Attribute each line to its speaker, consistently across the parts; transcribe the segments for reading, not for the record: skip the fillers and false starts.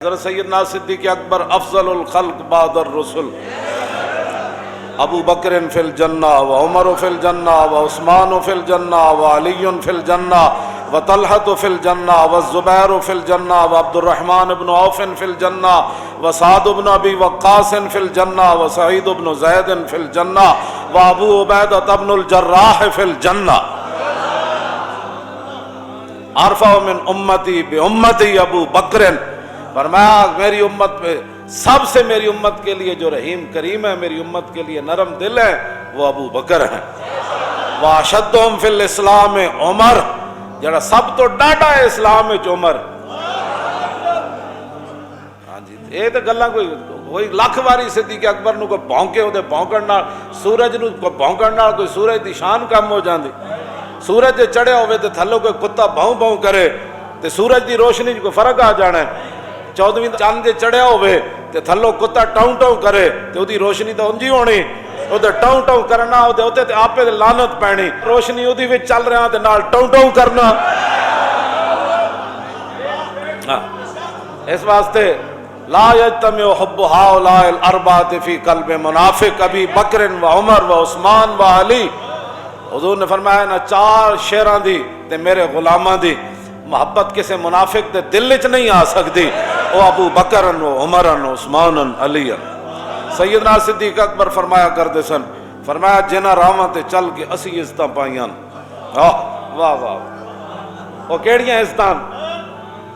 Speaker 1: حضرت سیدنا صدیق اکبر افضل الخلق بعد الرسل، ابو بکر فی الجنہ و عمر فی الجنہ و عثمان فی الجنہ و علی فی الجنہ و طلحہ فی الجنہ و الزبیر فی الجنہ و عبد الرحمن بن عوف فی الجنہ و سعد بن ابی وقاص فی الجنہ و سعید بن زید فی الجنہ و ابو عبیدہ بن الجراح فی الجنہ۔ ارفع من امتی بامتی ابو بکر، فرمایا میری امت پہ سب سے میری امت کے لیے جو رحیم کریم ہے، میری امت کے لیے نرم دل ہے، وہ ابو بکر ہیں۔ واشدہم فی الاسلام عمر، جڑا سب تو ڈاڈا ہے اسلام وچ عمر۔ ہاں جی، یہ تو گلاں کوئی لکھ واری صدیق اکبر نو کوئی بھونکے او دے بھونکن نال، سورج نو کوئی بھونکن نال کوئی سورج دی شان کم ہو جاندی۔ سورج تے چڑھیا ہوئے تے تھلوں کوئی کتا بھوں بھوں کرے تے سورج دی روشنی کوئی فرق آ جانا ہے۔ 14ویں چاند دے چڑھیا ہوئے تے تھلوں کتا ٹاؤں ٹاؤں کرے تے اودی روشنی تو اونجی ہونی، او تے ٹاؤں ٹاؤں کرنا، او تے اوتے تے آپے تے لعنت پینی، روشنی اودی وچ چل رہا تے نال ٹاؤں ٹاؤں کرنا۔ اس واسطے لا یجتمع حب ہؤلاء الاربعۃ فی قلب منافق ابی بکر و عمر و عثمان و علی۔ حضور نے فرمایا نا چار شیراں دی تے میرے غلاماں دی محبت کسے منافق دے دل وچ نہیں آ سکتی، او ابو بکر و عمر و عثمان علی۔ سیدنا صدیق اکبر فرمایا کرتے سن، فرمایا جنہاں راواں تے چل کے اسی عزتاں پائیاں، واہ واہ واہ، او کیڑیاں عزتاں؟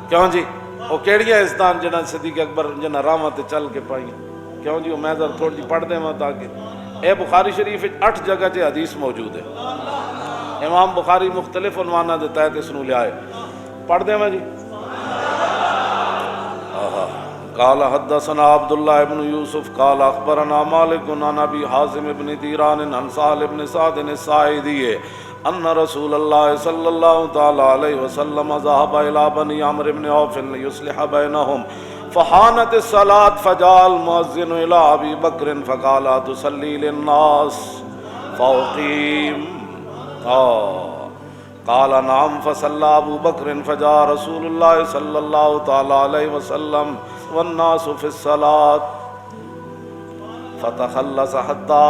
Speaker 1: کیوں جی او کیڑیاں عزتاں جنہاں صدیق اکبر جنہاں راواں تے چل کے پائیاں؟ کیوں جی میں ذرا تھوڑی جی پڑھ دیواں تاکہ اے بخاری شریف 8 جگہ تے حدیث موجود ہے۔ امام بخاری مختلف عنواناں دے تحت اس نو لے آئے، پڑھ دیں میں جی۔ قال حدثنا عبداللہ ابن یوسف قال اخبرنا مالک عن ابی حازم ابن دیران عن سہل ابن سعد الساعدی ان رسول اللہ صلی اللہ تعالی علیہ وسلم ذهب الى بنی عمرو بن عوف ليصلح بینہم فحانت الصلاة فجاء المؤذن الى ابی بکر فقال تصلی للناس فاقیم قال نعم فصلى ابو بکر فجاء رسول اللہ صلی اللہ تعالی علیہ وسلم والناس في الصلاة فتخلص حتى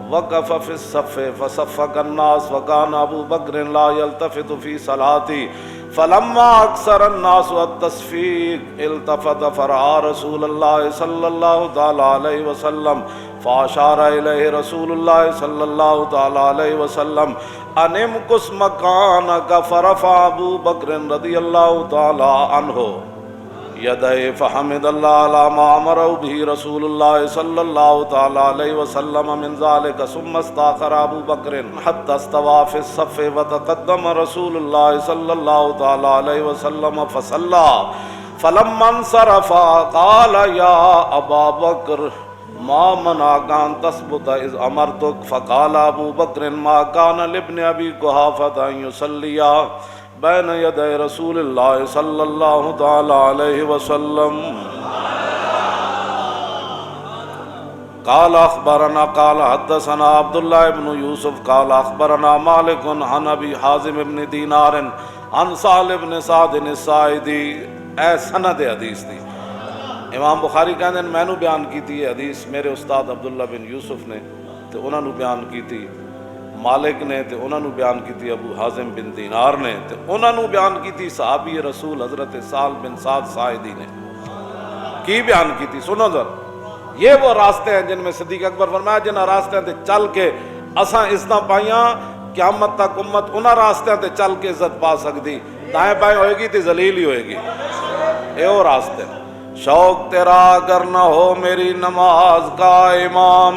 Speaker 1: وقف في الصف فصفق الناس وكان ابو بکر لا يلتفت في صلاته فلما اكثر الناس التصفيق التفت فرأى رسول الله صلى الله تعالى عليه وسلم فاشار الیہ رسول اللہ صلی اللہ تعالی علیہ وسلم ان امکث مکانک فرفع ابو بکر رضی اللہ تعالی عنہ یدہ فحمد اللہ علی ما امرہ بہ رسول اللہ صلی اللہ تعالی علیہ وسلم من ذلک ثم استاخر ابو بکر حتی استوى فی الصف وتقدم رسول اللہ صلی اللہ تعالی علیہ وسلم فصلی فلما انصرف قال یا ابا بکر ما منعك ان تثبت اذ امرتك فقال ابو بکر ما كان لابن ابي قحافة ان يصلي بين يدي رسول الله صلى الله تعالى عليه وسلم قال اخبرنا قال حدثنا عبد الله بن يوسف قال اخبرنا مالك عن ابي حازم بن دينار عن سهل بن سعد الساعدي۔ اے سند حدیث دی امام بخاری کہندے میں نو بیان کیتی ہے حدیث میرے استاد عبداللہ بن یوسف نے تے انہاں نو بیان کیتی مالک نے تے انہاں نو بیان کیتی ابو حازم بن دینار نے تے انہاں نو بیان کیتی صحابی رسول حضرت سہل بن سعد ساعدی نے۔ کی بیان کیتی سنو ذرا، یہ وہ راستے ہیں جن میں صدیق اکبر فرمایا جنہاں راستیاں تے چل کے اساں عزتاں پائیاں، قیامت تک امت انہاں راستیاں تے چل کے عزت پا سکتی، دائیں بائیں ہوئے گی تے ذلیل ہی ہوئے گی۔ اے وہ راستے شوق تیرا اگر نہ ہو میری نماز کا امام،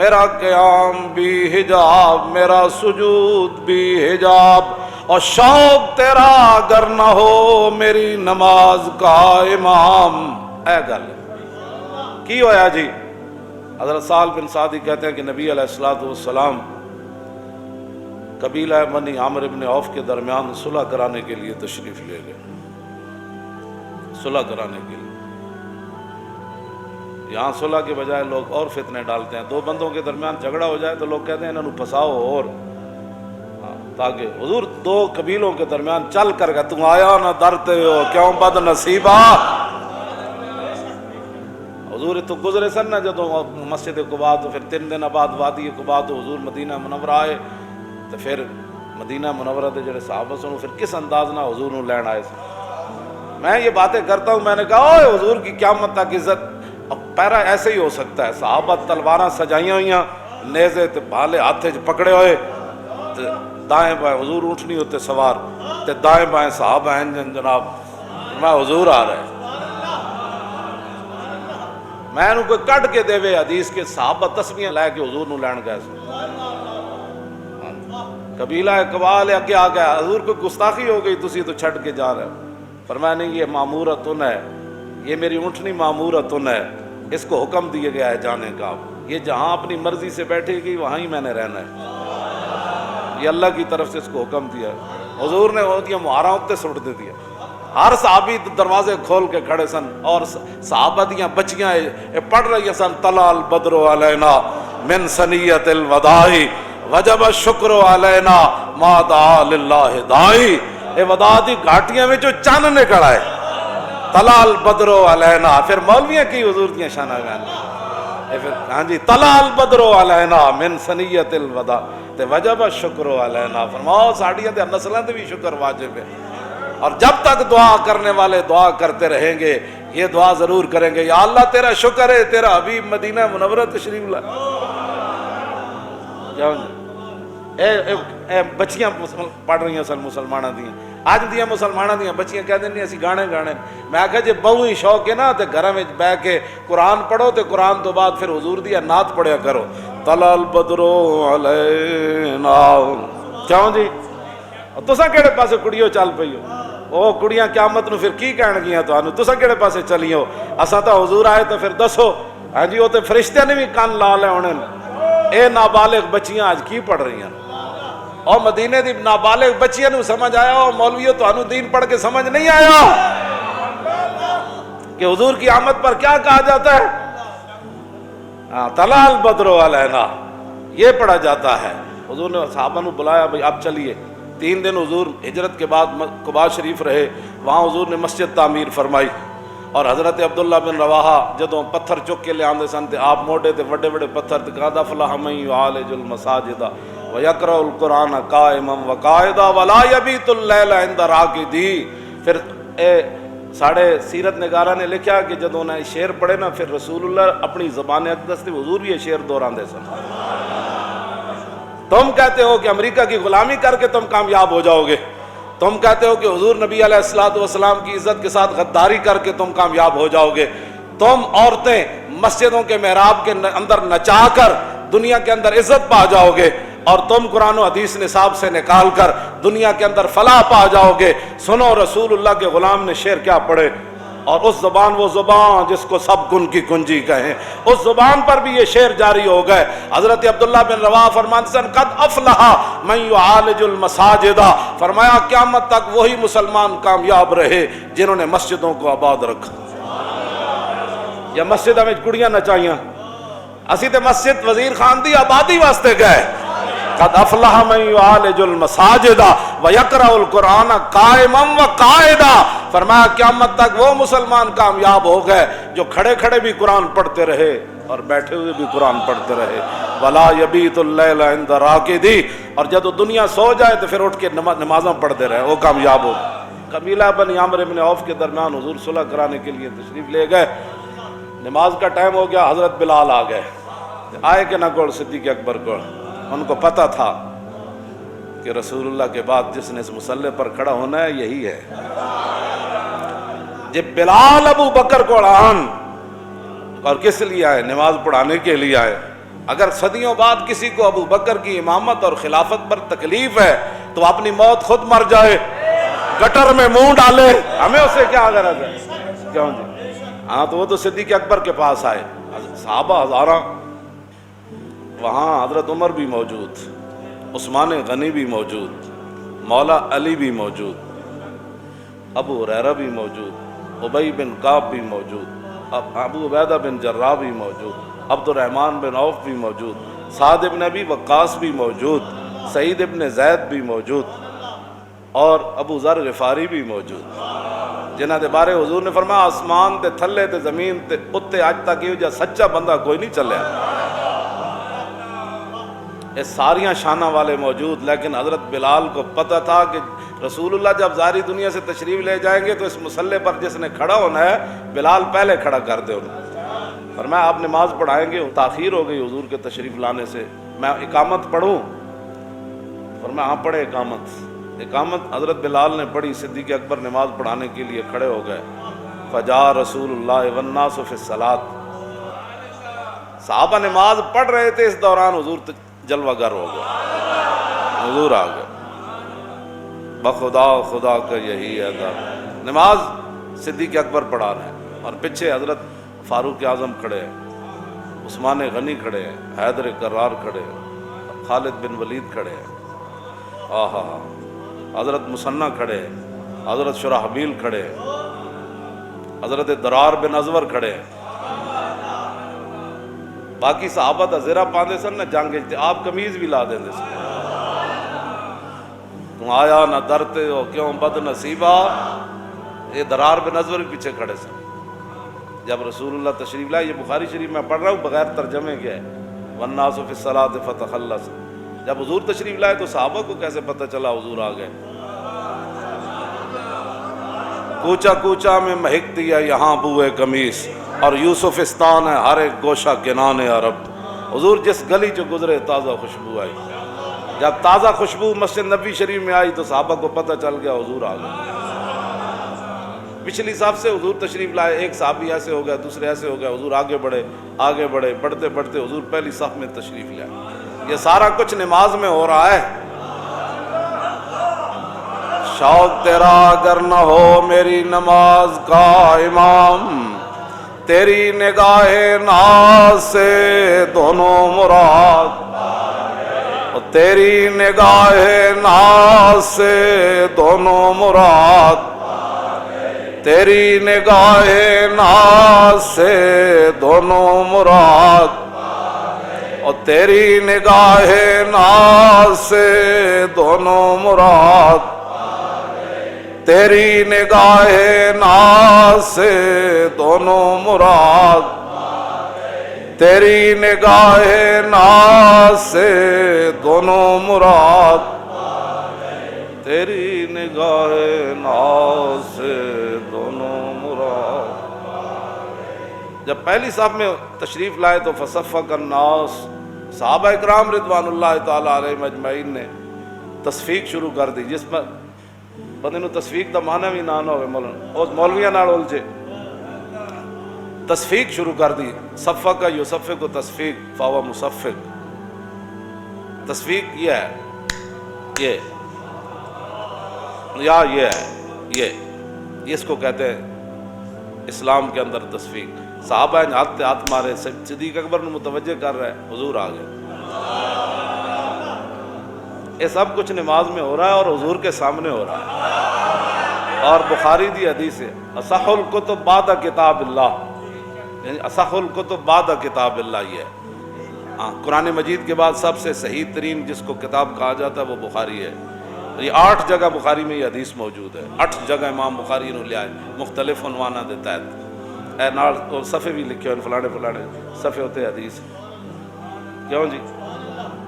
Speaker 1: میرا قیام بھی حجاب میرا سجود بھی حجاب، اور شوق تیرا اگر نہ ہو میری نماز کا امام۔ اے گل کی ہویا جی؟ حضرت سہل بن سعدی کہتے ہیں کہ نبی علیہ الصلوۃ والسلام قبیلہ بنی عمرو بن عوف کے درمیان صلح کرانے کے لیے تشریف لے گئے، صلح کرانے کے لیے۔ یہاں صلح کے بجائے لوگ اور فتنے ڈالتے ہیں، دو بندوں کے درمیان جھگڑا ہو جائے تو لوگ کہتے ہیں انہوں پھنساؤ، اور تاکہ حضور دو قبیلوں کے درمیان چل کر گئے، تم آیا نہ ڈرتے ہو کیوں بد نصیبہ، حضور تو گزرے سن نا جدوں مسجد قباء تو پھر 3 دن بعد وادی قباء تو حضور مدینہ منورہ آئے تو پھر مدینہ منورہ دے جڑے صحابہ سن پھر کس انداز نہ حضور نو لین آئے سن. میں یہ باتیں کرتا ہوں، میں نے کہا اوے حضور کی قیامت تک عزت اب پیرا ایسے ہی ہو سکتا ہے. صحابہ تلواراں سجائیاں ہوئیاں، نیزے تے بھالے ہاتھ وچ پکڑے ہوئے، دائیں بائیں حضور اونٹنی ہوتے سوار تے دائیں بائیں صحابہ ہیں جناب. میں حضور آ رہے میں انہوں کوئی کٹ کے دے وے حدیث کے صحابہ تسبیحاں لے کے حضور نو لین گئے سن. قبیلہ اقبال ہے کہ آ گیا حضور کو گستاخی ہو گئی، تسی تو چھٹ کے جا رہے ہو. فرمایا نہیں، یہ معمورتن ہے، یہ میری اونٹنی معمورتن ہے، اس کو حکم دیا گیا ہے جانے کا. یہ جہاں اپنی مرضی سے بیٹھے گی وہاں ہی میں نے رہنا ہے. یہ اللہ کی طرف سے اس کو حکم دیا ہے. حضور نے وہ دیا مہاراں اتنے سٹ دے دیا. ہر صحابی دروازے کھول کے کھڑے سن اور صحابہ دیاں بچیاں پڑھ رہی سن طلع البدر علینا من ثنیۃ الوداع وجب الشکر علینا ما دعا للہ داعی. اے وداع دی گھاٹیاں وچوں چن نکل آئے. طلع البدر علینا، پھر مولویاں کی حضور دیاں شاناں گان ہاں جی، طلع البدر علینا من ثنیۃ الوداع تے وجب الشکر علینا. فرماؤ ساڈیاں تے نسلاں تے بھی شکر واجب ہے. اور جب تک دعا کرنے والے دعا کرتے رہیں گے، یہ دعا ضرور کریں گے، یا اللہ تیرا شکر ہے تیرا حبیب مدینہ منورہ تشریف لائے. اے بچیاں پڑھ رہی سن مسلمانوں دیاں، اج دیاں مسلمانوں دیاں بچیاں کہہ دیں اسی گانے گانے. میں آخیا جی بہو ہی شوق ہے نا تو گھر میں بہ کے قرآن پڑھو تو قرآن تو بعد پھر حضور دی نعت پڑھیا کرو. طلع البدر علینا. کیوں جی تساں کہڑے پاسے کڑیو چل پئی ہو؟ او کڑیاں قیامت نو پھر کی کہن گیاں تانوں؟ تساں کہڑے پاسے چلی ہو؟ اساں تو حضور آئے تو پھر دسو. ہاں جی وہ تو فرشتیاں نے بھی کان لا لے ہونے. اے نابالغ بچیاں آج کی پڑھ رہی ہیں؟ اور مدینے دی نابالغ بچیاں نو سمجھ آیا اور مولویوں تانوں دین پڑھ کے سمجھ نہیں آیا کہ حضور کی آمد پر کیا کہا جاتا ہے؟ طلع البدر علینا یہ پڑھا جاتا ہے. حضور نے صحابہ نو بلایا بھئی اب چلیے. 3 دن حضور ہجرت کے بعد قباء شریف رہے. وہاں حضور نے مسجد تعمیر فرمائی اور حضرت عبداللہ بن رواحہ جدوں پتھر چک کے لے آندے سن تے آپ موڈے تے وڈے وڈے پتھر تے قد افلح من یعالج المساجد ویقرأ القرآن قائما وقاعدا ولا یبیت اللیل عند راقدی. پھر ساڑھے سیرت نگارہ نے لکھا کہ جدوں نے شعر پڑھے نا پھر رسول اللہ اپنی زبان اقدس تے حضور بھی یہ شعر دہراندے سن. تم کہتے ہو کہ امریکہ کی غلامی کر کے تم کامیاب ہو جاؤ گے. تم کہتے ہو کہ حضور نبی علیہ الصلوۃ والسلام کی عزت کے ساتھ غداری کر کے تم کامیاب ہو جاؤ گے. تم عورتیں مسجدوں کے محراب کے اندر نچا کر دنیا کے اندر عزت پا جاؤ گے اور تم قرآن و حدیث نصاب سے نکال کر دنیا کے اندر فلاح پا جاؤ گے. سنو رسول اللہ کے غلام نے شعر کیا پڑھے اور اس زبان وہ زبان جس کو سب گن کی کنجی کہیں اس زبان پر بھی یہ شعر جاری ہو گئے. حضرت عبداللہ بن رواحہ فرماتے ہیں قد افلح من یعالج المساجد. فرمایا قیامت تک وہی مسلمان کامیاب رہے جنہوں نے مسجدوں کو آباد رکھا. یا مسجد میں کڑیاں نچائیاں، اسی تے مسجد وزیر خان دی آبادی واسطے گئے. قد افلح من یعالج المساجد ویقرأ القرآن قائما وقاعدا. فرمایا قیامت تک وہ مسلمان کامیاب ہو گئے جو کھڑے کھڑے بھی قرآن پڑھتے رہے اور بیٹھے ہوئے بھی قرآن پڑھتے رہے. ولا یبیت اللیل عند راقدی. اور جب دنیا سو جائے تو پھر اٹھ کے نمازاں پڑھتے رہے، وہ کامیاب ہو. قبیلہ بن عامر بن عوف کے درمیان حضور صلح کرانے کے لیے تشریف لے گئے. نماز کا ٹائم ہو گیا، حضرت بلال آ گئے. آئے کہ نہ گوڑ صدیق اکبر کو ان کو پتہ تھا کہ رسول اللہ کے بعد جس نے اس مسلح پر کھڑا ہونا ہے یہی ہے. جب بلال ابو بکر کو آن اور کس لیے آئے؟ نماز پڑھانے کے لیے آئے. اگر صدیوں بعد کسی کو ابو بکر کی امامت اور خلافت پر تکلیف ہے تو اپنی موت خود مر جائے، گٹر میں منہ ڈالے، ہمیں اس سے کیا غرض ہے؟ کیوں جی؟ ہاں تو وہ تو صدیق اکبر کے پاس آئے، صحابہ ہزاراں، وہاں حضرت عمر بھی موجود، عثمان غنی بھی موجود، مولا علی بھی موجود، ابو ہریرہ بھی موجود، ابی بن کعب بھی موجود، ابو عبیدہ بن جراح بھی موجود، عبد الرحمن بن عوف بھی موجود، سعد ابن ابی وقاص بھی موجود، سعید ابن زید بھی موجود اور ابو ذر غفاری بھی موجود. جنہاں دے بارے حضور نے فرمایا آسمان تے تھلے تے زمین تے اتے اج تک یہ جا سچا بندہ کوئی نہیں چلیا. یہ ساریاں شانہ والے موجود، لیکن حضرت بلال کو پتہ تھا کہ رسول اللہ جب ظاہری دنیا سے تشریف لے جائیں گے تو اس مسلح پر جس نے کھڑا ہونا ہے بلال پہلے کھڑا کر دے انہیں. فرمایا آپ نماز پڑھائیں گے؟ تاخیر ہو گئی حضور کے تشریف لانے سے، میں اقامت پڑھوں؟ فرمایا ہاں پڑھے اقامت حضرت بلال نے پڑھی. صدیق اکبر نماز پڑھانے کے لیے کھڑے ہو گئے. فجاء رسول اللہ والناس فی الصلاۃ. صحابہ نماز پڑھ رہے تھے، اس دوران حضور جلوہ گر ہو گئے، حضور آ گئے. بخدا خدا کا یہی ادا. نماز صدیق اکبر پڑھا رہے ہیں اور پیچھے حضرت فاروق اعظم کھڑے ہیں، عثمان غنی کھڑے ہیں، حیدر کرار کھڑے ہیں، خالد بن ولید کھڑے ہیں، حضرت مسنہ کھڑے ہیں، حضرت شرحبیل کھڑے ہیں، حضرت درار بن ازور کھڑے ہیں. باقی صحابہ دا زیرہ پاندے سن نہ جنگ اجتے، آپ کمیز بھی لا دیندے سن. تم آیا نہ درتے ہو کیوں بد نصیبہ. یہ درار بن ازور بھی پیچھے کھڑے سن. جب رسول اللہ تشریف لائے، یہ بخاری شریف میں پڑھ رہا ہوں بغیر ترجمے کے، والناس فی الصلاۃ فتخلص. جب حضور تشریف لائے تو صحابہ کو کیسے پتہ چلا حضور آ گئے؟ کوچا کوچا میں مہکتی ہے یہاں بوئے قمیص، اور یوسفستان ہے ہر ایک گوشہ کنان عرب. حضور جس گلی چ گزرے تازہ خوشبو آئی. جب تازہ خوشبو مسجد نبی شریف میں آئی تو صحابہ کو پتہ چل گیا حضور آ گئے. پچھلی صف سے حضور تشریف لائے، ایک صحابی ایسے ہو گیا، دوسرے ایسے ہو گیا، حضور آگے بڑھے، بڑھتے بڑھتے حضور پہلی صف میں تشریف لائے. یہ سارا کچھ نماز میں ہو رہا ہے. شوق تیرا اگر نہ ہو میری نماز کا امام، تیری نگاہ ناز سے دونوں مراد، تیری نگاہ ناز سے دونوں مراد، تیری نگاہ ناز سے دونوں مراد، اور تیری نگاہ ناز سے دونوں مراد، تیری نگاہ ناز سے دونوں مراد، تیری نگاہ ناز سے دونوں مراد، تیری نگاہ ناز سے دونوں مراد. جب پہلی صف میں تشریف لائے تو فصفق الناس، صحابہ اکرام رضوان اللہ تعالی علیہم اجمعین نے تصفیق شروع کر دی. جس میں بندے نو تصفیق دا معنی بھی نہ ہوئے مولویاں نال الجھے، تصفیق شروع کر دی. صفق یصفق و تصفیق فاو مصفق. تصفیق یہ ہے، یہ اس کو کہتے ہیں اسلام کے اندر تصفیق. صحابہ ہاتھ مارے، صدیق اکبر نے متوجہ کر رہے حضور آ گئے. یہ سب کچھ نماز میں ہو رہا ہے اور حضور کے سامنے ہو رہا ہے. اور بخاری دی حدیث ہے اصح الکتب بعد کتاب اللہ، یعنی اصح الکتب بعد کتاب اللہ. یہ ہے قرآن مجید کے بعد سب سے صحیح ترین جس کو کتاب کہا جاتا ہے وہ بخاری ہے. یہ 8 جگہ بخاری میں یہ حدیث موجود ہے. 8 جگہ امام بخاری نے لیا ہے مختلف عنوانہ دیتا ہے. اے نال اور صفحے بھی لکھے ہوئے فلانے صفحے ہوتے حدیث. کیوں جی؟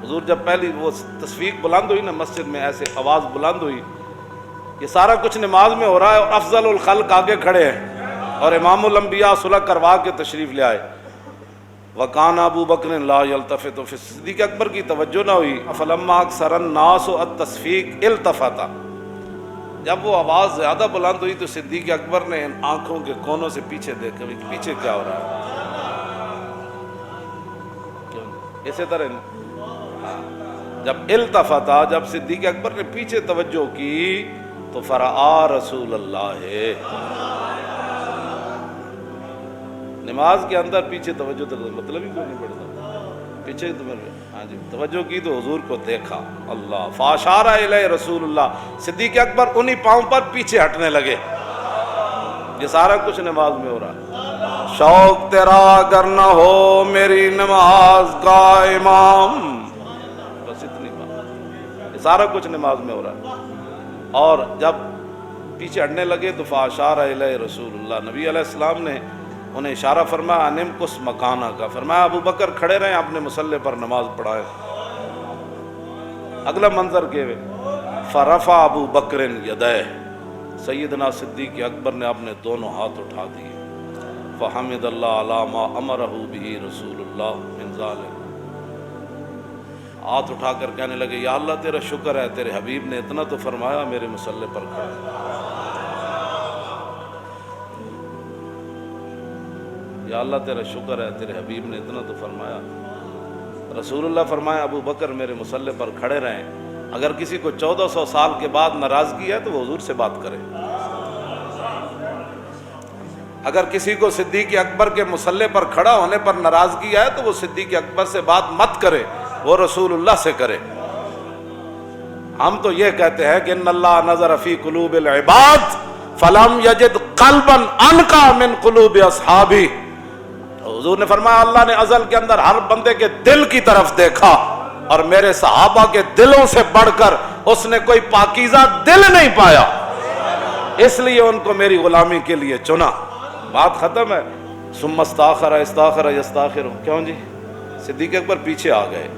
Speaker 1: حضور جب پہلی وہ تصفیق بلند ہوئی نا مسجد میں، ایسے آواز بلند ہوئی، یہ سارا کچھ نماز میں ہو رہا ہے اور افضل الخلق آگے کھڑے ہیں اور امام الانبیاء صلح کروا کے تشریف لے آئے. وکان ابو بکر لا یلتفت. صدیق اکبر کی توجہ نہ ہوئی. فلما اکثر الناس التصفیق التفت. جب وہ آواز زیادہ بلند ہوئی تو صدیق اکبر نے آنکھوں کے کونوں سے پیچھے دیکھا پیچھے کیا ہو رہا ہے. اسی طرح جب التفتا، جب صدیق اکبر نے پیچھے توجہ کی تو فرآ رسول اللہ. نماز کے اندر پیچھے توجہ تو مطلب ہی کوئی نہیں پڑتا. پیچھے ہاں جی توجہ کی تو حضور کو دیکھا. اللہ فاشار الیہ رسول اللہ. صدیق اکبر انہی پاؤں پر پیچھے ہٹنے لگے. یہ سارا کچھ نماز میں ہو رہا ہے. شوق تیرا اگر نہ ہو میری نماز کا امام، بس اتنی بات. یہ سارا کچھ نماز میں ہو رہا ہے. اور جب پیچھے ہٹنے لگے تو فاشار الیہ رسول اللہ، نبی علیہ السلام نے انہیں اشارہ فرمایا انم کس مکانہ کا، فرمایا ابو بکر کھڑے رہیں اپنے مصلی پر نماز پڑھائیں۔ اگلا منظر کے فرفع ابو بکر یدیہ، سیدنا صدیق اکبر نے اپنے دونوں ہاتھ اٹھا دیے، فحمد اللہ علی ما امرہ بہ رسول اللہ من ذلک، ہاتھ اٹھا کر کہنے لگے یا اللہ تیرا شکر ہے، تیرے حبیب نے اتنا تو فرمایا، میرے مصلی پر کھڑا۔ یا اللہ تیرا شکر ہے، تیرے حبیب نے اتنا تو فرمایا۔ رسول اللہ فرمایا ابو بکر میرے مصلی پر کھڑے رہیں، اگر کسی کو 1400 سال کے بعد ناراضگی ہے تو وہ حضور سے بات کرے، اگر کسی کو صدیق اکبر کے مصلی پر کھڑا ہونے پر ناراضگی ہے تو وہ صدیق اکبر سے بات مت کرے، وہ رسول اللہ سے کرے۔ ہم تو یہ کہتے ہیں کہ ان اللہ نظر فی قلوب العباد فلم یجد قلبا انقی من قلوب اصحابی، حضور نے فرمایا اللہ نے ازل کے اندر ہر بندے کے دل کی طرف دیکھا اور میرے صحابہ کے دلوں سے بڑھ کر اس نے کوئی پاکیزہ دل نہیں پایا، اس لیے ان کو میری غلامی کے لیے چنا۔ بات ختم ہے۔ ثم استاخر استاخر یستاخر، کیوں جی؟ صدیق اکبر پیچھے آ گئے۔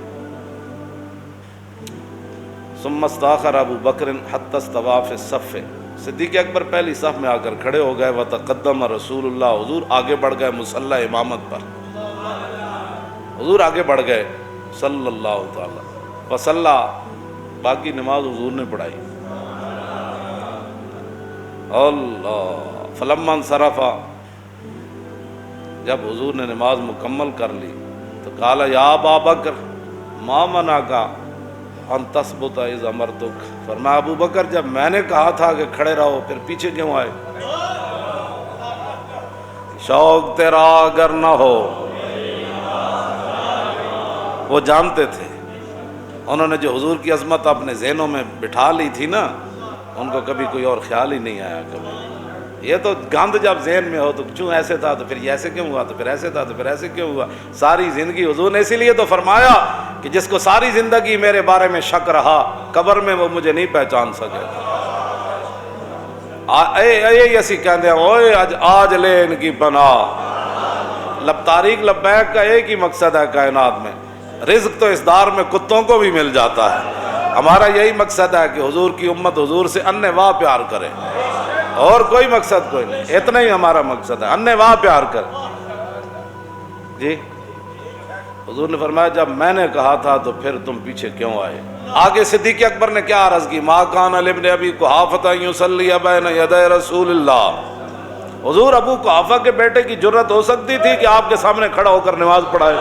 Speaker 1: ثم استاخر ابو بکر حتی استوى فی الصف، صدیق اکبر پہلی صف میں آ کر کھڑے ہو گئے، وتقدم رسول اللہ، حضور آگے بڑھ گئے مصلی امامت پر، حضور آگے بڑھ گئے صلی اللہ تعالی وصلی، باقی نماز حضور نے پڑھائی۔ اللہ فلما انصرف، جب حضور نے نماز مکمل کر لی تو قال یا ابا بکر ما منعک ان تثبت اذ امرتک، فرمایا ابو بکر جب میں نے کہا تھا کہ کھڑے رہو پھر پیچھے کیوں آئے؟ شوق تیرا اگر نہ ہو، وہ جانتے تھے، انہوں نے جو حضور کی عظمت اپنے ذہنوں میں بٹھا لی تھی نا، ان کو کبھی کوئی اور خیال ہی نہیں آیا کبھی۔ یہ تو گند جب ذہن میں ہو تو کیوں ایسے تھا، تو پھر یہ ایسے کیوں ہوا، تو پھر ایسے تھا، تو پھر ایسے کیوں ہوا، ساری زندگی حضور نے اسی لیے تو فرمایا کہ جس کو ساری زندگی میرے بارے میں شک رہا، قبر میں وہ مجھے نہیں پہچان سکے۔ اسی کہتے ہیں اوئے آج لے ان کی پناہ، تاریخ لبیک کا ایک ہی مقصد ہے کائنات میں، رزق تو اس دار میں کتوں کو بھی مل جاتا ہے، ہمارا یہی مقصد ہے کہ حضور کی امت حضور سے انے واہ پیار کرے، اور کوئی مقصد کوئی نہیں، اتنا ہی ہمارا مقصد ہے، انے واہ پیار کرے۔ جی حضور نے فرمایا جب میں نے کہا تھا تو پھر تم پیچھے کیوں آئے؟ آگے صدیق اکبر نے کیا عرض کی، ما کان لابن ابی قحافہ یصلی بین یدی رسول اللہ، حضور ابو قحافہ کے بیٹے کی جرت ہو سکتی تھی کہ آپ کے سامنے کھڑا ہو کر نماز پڑھائے؟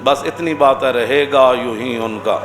Speaker 1: بس اتنی بات ہے، رہے گا یوں ہی ان کا